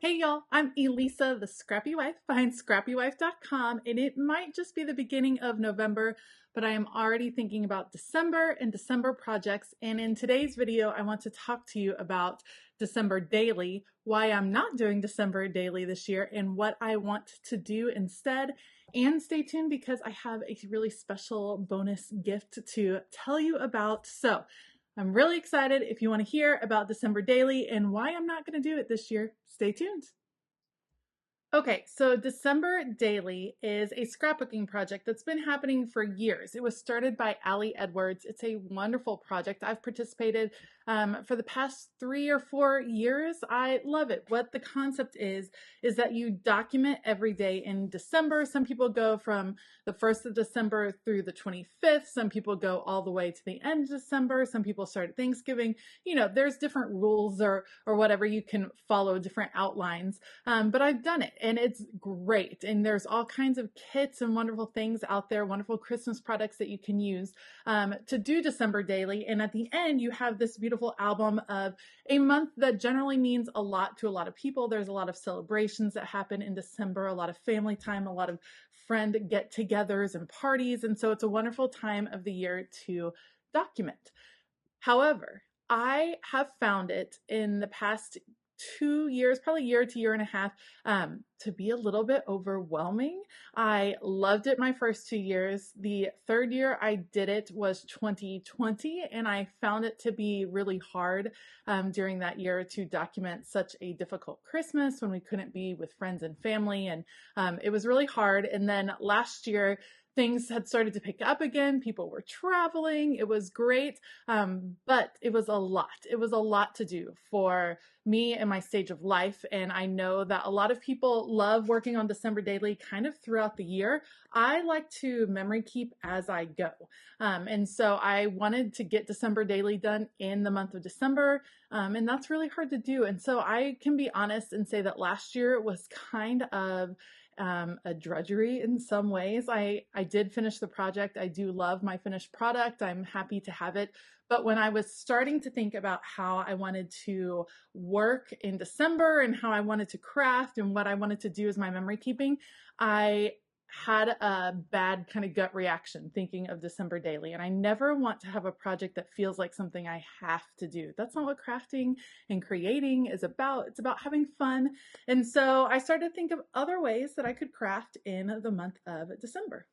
Hey y'all, I'm Elisa, the Scrappy Wife behind ScrappyWife.com, and it might just be the beginning of November, but I am already thinking about December and December projects. And in today's video, I want to talk to you about December daily, why I'm not doing December daily this year, and what I want to do instead. And stay tuned because I have a really special bonus gift to tell you about. So I'm really excited. If you want to hear about December daily and why I'm not going to do it this year, stay tuned. Okay, so December Daily is a scrapbooking project that's been happening for years. It was started by Allie Edwards. It's a wonderful project. I've participated for the past 3 or 4 years. I love it. What the concept is that you document every day in December. Some people go from the 1st of December through the 25th. Some people go all the way to the end of December. Some people start at Thanksgiving. You know, there's different rules or whatever. You can follow different outlines, but I've done it. And it's great. And there's all kinds of kits and wonderful things out there, wonderful Christmas products that you can use to do December Daily. And at the end, you have this beautiful album of a month that generally means a lot to a lot of people. There's a lot of celebrations that happen in December, a lot of family time, a lot of friend get-togethers and parties. And so it's a wonderful time of the year to document. However, I have found it in the past 2 years, probably year to year and a half, to be a little bit overwhelming. I loved it my first 2 years. The third year I did it was 2020, and I found it to be really hard during that year to document such a difficult Christmas when we couldn't be with friends and family, and it was really hard. And then last year, things had started to pick up again. People were traveling. It was great, but it was a lot. It was a lot to do for me and my stage of life. And I know that a lot of people love working on December Daily kind of throughout the year. I like to memory keep as I go. And so I wanted to get December Daily done in the month of December. And that's really hard to do. And so I can be honest and say that last year was kind of a drudgery in some ways. I did finish the project. I do love my finished product. I'm happy to have it. But when I was starting to think about how I wanted to work in December and how I wanted to craft and what I wanted to do as my memory keeping, I had a bad kind of gut reaction thinking of December Daily. And I never want to have a project that feels like something I have to do. That's not what crafting and creating is about. It's about having fun. And so I started to think of other ways that I could craft in the month of December.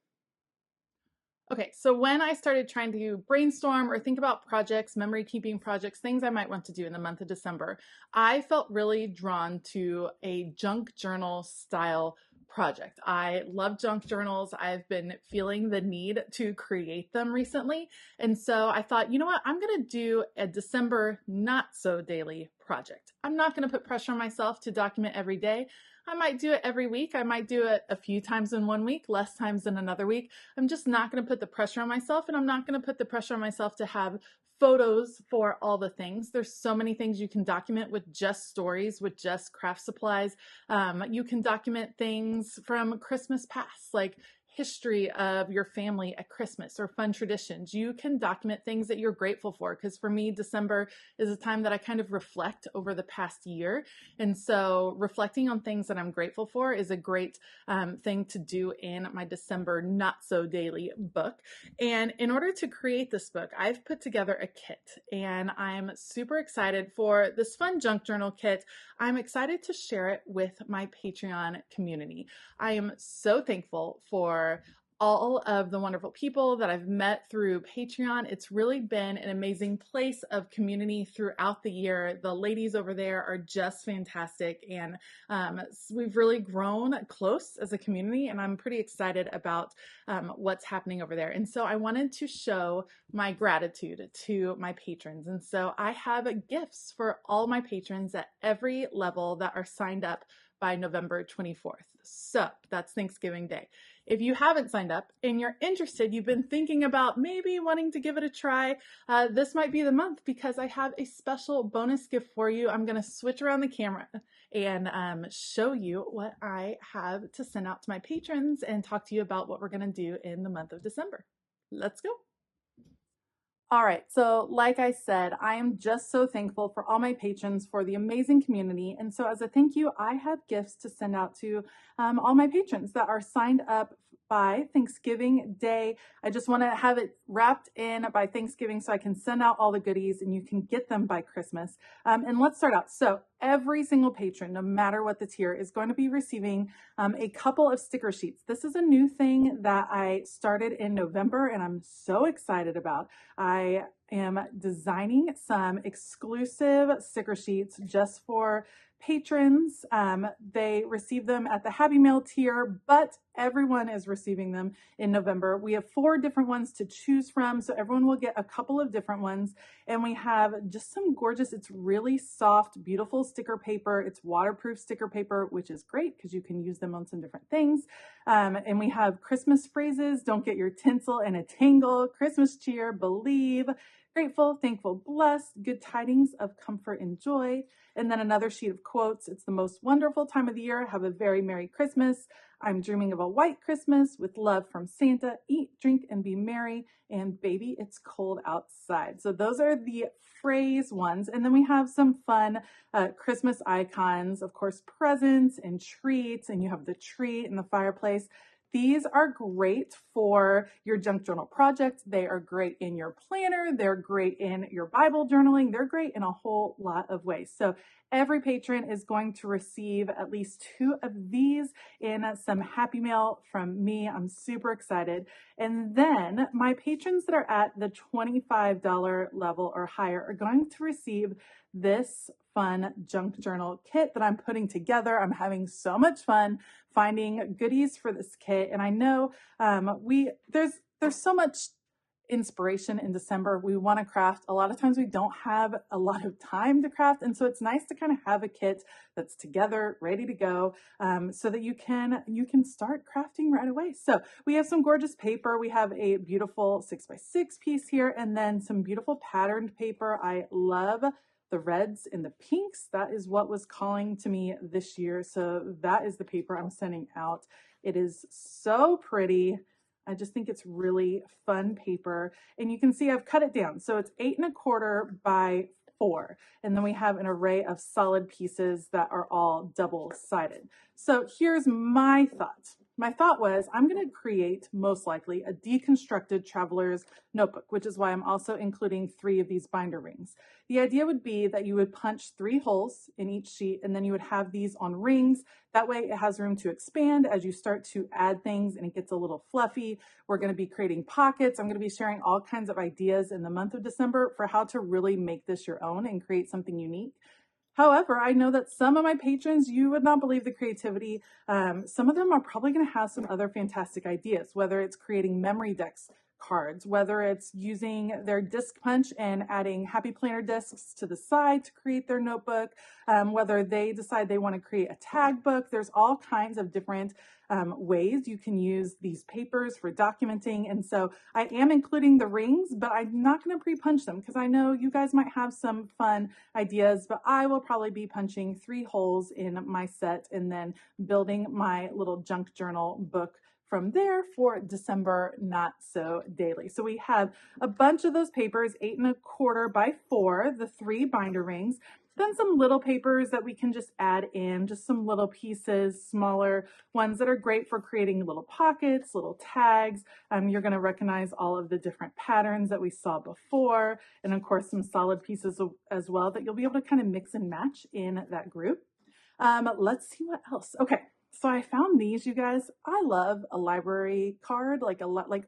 Okay, so when I started trying to brainstorm or think about projects, memory keeping projects, things I might want to do in the month of December, I felt really drawn to a junk journal style project. I love junk journals. I've been feeling the need to create them recently. And so I thought, you know what, I'm going to do a December not so daily project. I'm not going to put pressure on myself to document every day. I might do it every week. I might do it a few times in one week, less times in another week. I'm just not going to put the pressure on myself, and I'm not going to put the pressure on myself to have photos for all the things. There's so many things you can document with just stories, with just craft supplies. You can document things from Christmas past, like history of your family at Christmas or fun traditions. You can document things that you're grateful for, because for me, December is a time that I kind of reflect over the past year. And so reflecting on things that I'm grateful for is a great thing to do in my December Not So Daily book. And in order to create this book, I've put together a kit, and I'm super excited for this fun junk journal kit. I'm excited to share it with my Patreon community. I am so thankful for all of the wonderful people that I've met through Patreon. It's really been an amazing place of community throughout the year. The ladies over there are just fantastic, and we've really grown close as a community, and I'm pretty excited about what's happening over there. And so I wanted to show my gratitude to my patrons. And so I have gifts for all my patrons at every level that are signed up by November 24th. So that's Thanksgiving Day. If you haven't signed up and you're interested, you've been thinking about maybe wanting to give it a try, this might be the month, because I have a special bonus gift for you. I'm going to switch around the camera and show you what I have to send out to my patrons and talk to you about what we're going to do in the month of December. Let's go. All right, so like I said, I am just so thankful for all my patrons, for the amazing community. And so, as a thank you, I have gifts to send out to all my patrons that are signed up by Thanksgiving Day. I just want to have it wrapped in by Thanksgiving so I can send out all the goodies and you can get them by Christmas. And let's start out. So, every single patron, no matter what the tier, is going to be receiving a couple of sticker sheets. This is a new thing that I started in November and I'm so excited about. I am designing some exclusive sticker sheets just for patrons. They receive them at the Happy Mail tier, but everyone is receiving them in November. We have 4 different ones to choose from, so everyone will get a couple of different ones. And we have just some gorgeous, it's really soft, beautiful sticker paper. It's waterproof sticker paper, which is great because you can use them on some different things. And we have Christmas phrases: don't get your tinsel in a tangle, Christmas cheer, believe, grateful, thankful, blessed, good tidings of comfort and joy. And then another sheet of quotes: it's the most wonderful time of the year, have a very Merry Christmas, I'm dreaming of a white Christmas, with love from Santa, eat, drink, and be merry, and baby, it's cold outside. So those are the phrase ones. And then we have some fun Christmas icons, of course, presents and treats, and you have the tree and the fireplace. These are great for your junk journal project. They are great in your planner. They're great in your Bible journaling. They're great in a whole lot of ways. So every patron is going to receive at least 2 of these in some Happy Mail from me. I'm super excited. And then my patrons that are at the $25 level or higher are going to receive this fun junk journal kit that I'm putting together. I'm having so much fun finding goodies for this kit. And I know there's so much inspiration in December. We want to craft. A lot of times we don't have a lot of time to craft. And so it's nice to kind of have a kit that's together, ready to go, so that you can start crafting right away. So we have some gorgeous paper. We have a beautiful 6x6 piece here, and then some beautiful patterned paper. I love the reds and the pinks. That is what was calling to me this year. So that is the paper I'm sending out. It is so pretty. I just think it's really fun paper. And you can see I've cut it down. So it's 8 1/4 by 4. And then we have an array of solid pieces that are all double-sided. So here's my thought. My thought was I'm going to create, most likely, a deconstructed traveler's notebook, which is why I'm also including 3 of these binder rings. The idea would be that you would punch 3 holes in each sheet, and then you would have these on rings. That way it has room to expand as you start to add things and it gets a little fluffy. We're going to be creating pockets. I'm going to be sharing all kinds of ideas in the month of December for how to really make this your own and create something unique. However, I know that some of my patrons, you would not believe the creativity. Some of them are probably going to have some other fantastic ideas, whether it's creating memory decks cards, whether it's using their disc punch and adding happy planner discs to the side to create their notebook, whether they decide they want to create a tag book. There's all kinds of different ways you can use these papers for documenting. And so I am including the rings, but I'm not going to pre-punch them because I know you guys might have some fun ideas, but I will probably be punching 3 holes in my set and then building my little junk journal book from there for December Not So Daily. So we have a bunch of those papers, 8 1/4 by 4, the 3 binder rings, then some little papers that we can just add in, just some little pieces, smaller ones that are great for creating little pockets, little tags. You're going to recognize all of the different patterns that we saw before, and of course some solid pieces as well that you'll be able to kind of mix and match in that group. Let's see what else. Okay. So I found these, you guys. I love a library card, like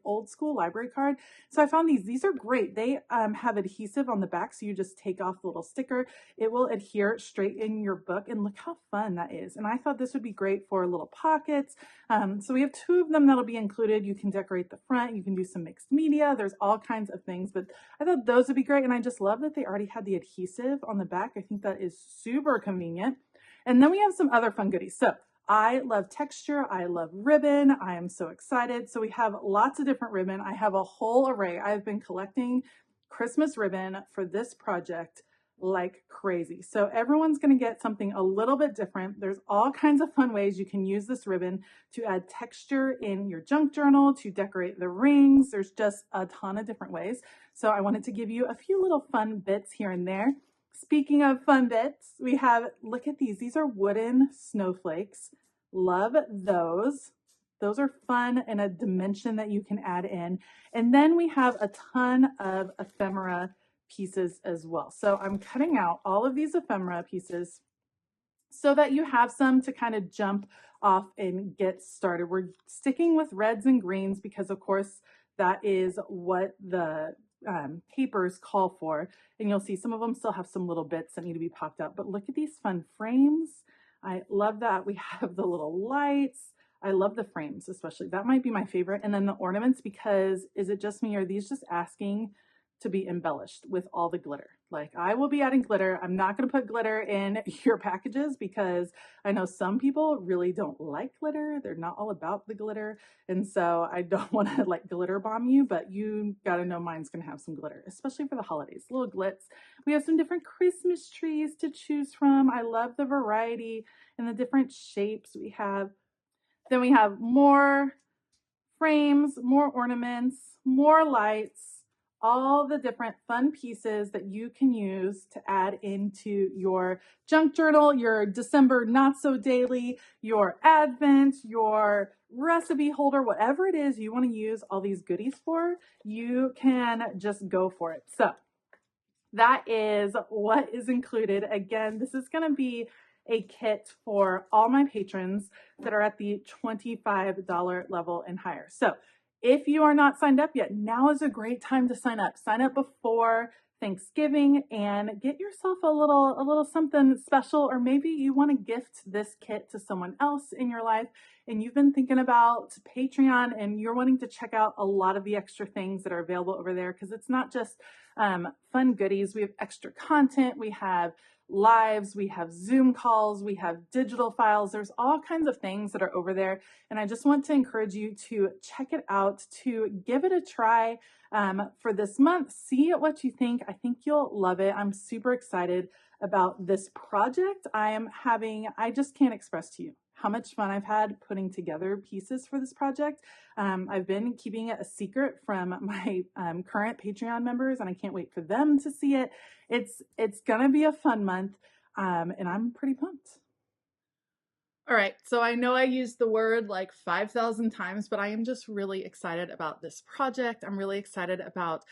old school library card. So I found these. These are great. They have adhesive on the back, so you just take off the little sticker. It will adhere straight in your book, and look how fun that is. And I thought this would be great for little pockets. So we have 2 of them that'll be included. You can decorate the front. You can do some mixed media. There's all kinds of things, but I thought those would be great. And I just love that they already had the adhesive on the back. I think that is super convenient. And then we have some other fun goodies. So I love texture. I love ribbon. I am so excited. So we have lots of different ribbon. I have a whole array. I've been collecting Christmas ribbon for this project like crazy. So everyone's going to get something a little bit different. There's all kinds of fun ways you can use this ribbon to add texture in your junk journal, to decorate the rings. There's just a ton of different ways. So I wanted to give you a few little fun bits here and there. Speaking of fun bits, we have, look at these. These are wooden snowflakes. Love those. Those are fun and a dimension that you can add in. And then we have a ton of ephemera pieces as well. So I'm cutting out all of these ephemera pieces so that you have some to kind of jump off and get started. We're sticking with reds and greens because of course that is what the papers call for. And you'll see some of them still have some little bits that need to be popped out, but look at these fun frames. I love that. We have the little lights. I love the frames, especially. That might be my favorite. And then the ornaments, because is it just me, or are these just asking to be embellished with all the glitter? Like, I will be adding glitter. I'm not going to put glitter in your packages because I know some people really don't like glitter. They're not all about the glitter. And so I don't want to like glitter bomb you, but you got to know mine's going to have some glitter, especially for the holidays. Little glitz. We have some different Christmas trees to choose from. I love the variety and the different shapes we have. Then we have more frames, more ornaments, more lights, all the different fun pieces that you can use to add into your junk journal, your December not so daily, your Advent, your recipe holder, whatever it is you want to use all these goodies for, you can just go for it. So that is what is included. Again, this is going to be a kit for all my patrons that are at the $25 level and higher. So if you are not signed up yet, now is a great time to sign up. Sign up before Thanksgiving and get yourself a little something special, or maybe you want to gift this kit to someone else in your life and you've been thinking about Patreon and you're wanting to check out a lot of the extra things that are available over there, because it's not just fun goodies. We have extra content, we have lives, we have Zoom calls, we have digital files. There's all kinds of things that are over there. And I just want to encourage you to check it out, to give it a try for this month. See what you think. I think you'll love it. I'm super excited about this project. I just can't express to you how much fun I've had putting together pieces for this project. I've been keeping it a secret from my current Patreon members, and I can't wait for them to see it. It's gonna be a fun month, and I'm pretty pumped. All right, so I know I used the word like 5,000 times, but I am just really excited about this project. I'm really excited about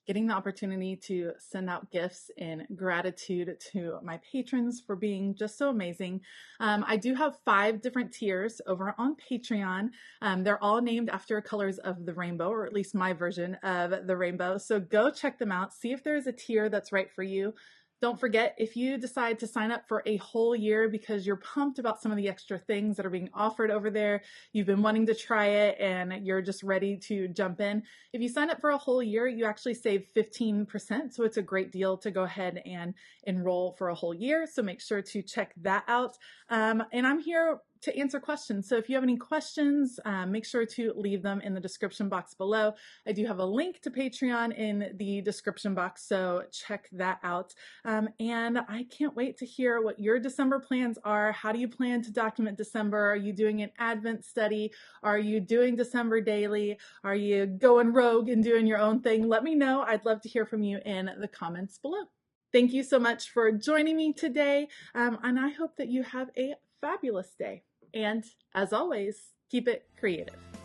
getting the opportunity to send out gifts in gratitude to my patrons for being just so amazing. I do have 5 different tiers over on Patreon. They're all named after colors of the rainbow, or at least my version of the rainbow. So go check them out. See if there's a tier that's right for you. Don't forget, if you decide to sign up for a whole year because you're pumped about some of the extra things that are being offered over there, you've been wanting to try it and you're just ready to jump in. If you sign up for a whole year, you actually save 15%. So it's a great deal to go ahead and enroll for a whole year. So make sure to check that out. And I'm here to answer questions. So if you have any questions, make sure to leave them in the description box below. I do have a link to Patreon in the description box, so check that out. And I can't wait to hear what your December plans are. How do you plan to document December? Are you doing an Advent study? Are you doing December daily? Are you going rogue and doing your own thing? Let me know. I'd love to hear from you in the comments below. Thank you so much for joining me today, and I hope that you have a fabulous day. And as always, keep it creative.